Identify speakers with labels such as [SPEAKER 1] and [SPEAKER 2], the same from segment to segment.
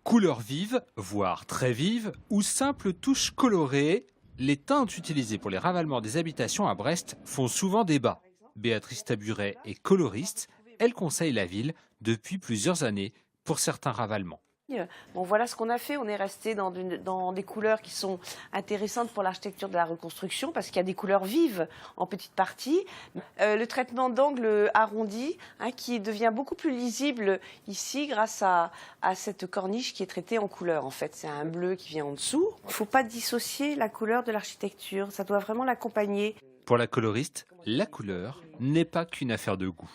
[SPEAKER 1] Couleurs vives, voire très vives, ou simples touches colorées, les teintes utilisées pour les ravalements des habitations à Brest font souvent débat. Béatrice Taburet est coloriste, elle conseille la ville depuis plusieurs années pour certains ravalements.
[SPEAKER 2] Bon, voilà ce qu'on a fait. On est resté dans des couleurs qui sont intéressantes pour l'architecture de la reconstruction parce qu'il y a des couleurs vives en petite partie. Le traitement d'angle arrondi qui devient beaucoup plus lisible ici grâce à cette corniche qui est traitée en couleur. En fait, c'est un bleu qui vient en dessous. Il ne faut pas dissocier la couleur de l'architecture. Ça doit vraiment l'accompagner.
[SPEAKER 1] Pour la coloriste, la couleur n'est pas qu'une affaire de goût.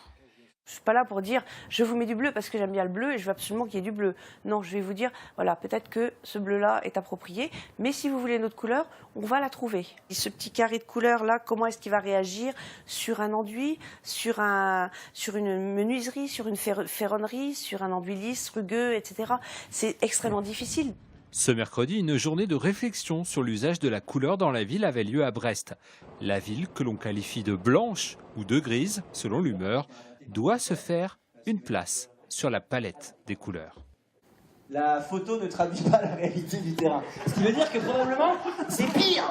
[SPEAKER 2] Je ne suis pas là pour dire je vous mets du bleu parce que j'aime bien le bleu et je veux absolument qu'il y ait du bleu. Non, je vais vous dire, voilà, peut-être que ce bleu-là est approprié, mais si vous voulez une autre couleur, on va la trouver. Et ce petit carré de couleur là, comment est-ce qu'il va réagir sur un enduit, sur une menuiserie, sur une ferronnerie, sur un enduit lisse, rugueux, etc. C'est extrêmement difficile.
[SPEAKER 1] Ce mercredi, une journée de réflexion sur l'usage de la couleur dans la ville avait lieu à Brest. La ville, que l'on qualifie de blanche ou de grise, selon l'humeur, doit se faire une place sur la palette des couleurs.
[SPEAKER 3] La photo ne traduit pas la réalité du terrain. Ce qui veut dire que probablement, c'est pire.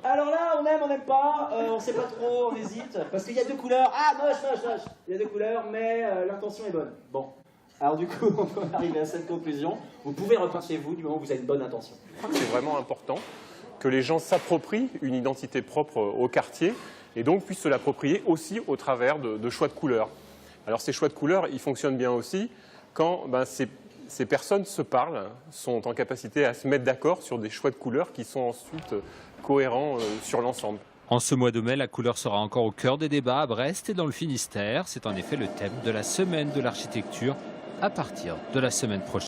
[SPEAKER 3] Alors là, on aime, on n'aime pas, on sait pas trop, on hésite. Parce qu'il y a deux couleurs. Ah, moche. Il y a deux couleurs, mais l'intention est bonne. Bon. Alors du coup, on peut arriver à cette conclusion. Vous pouvez repeindre chez vous du moment où vous avez une bonne intention.
[SPEAKER 4] C'est vraiment important que les gens s'approprient une identité propre au quartier et donc puissent se l'approprier aussi au travers de choix de couleurs. Alors ces choix de couleurs, ils fonctionnent bien aussi quand ces personnes se parlent, sont en capacité à se mettre d'accord sur des choix de couleurs qui sont ensuite cohérents sur l'ensemble.
[SPEAKER 1] En ce mois de mai, la couleur sera encore au cœur des débats à Brest et dans le Finistère. C'est en effet le thème de la semaine de l'architecture à partir de la semaine prochaine.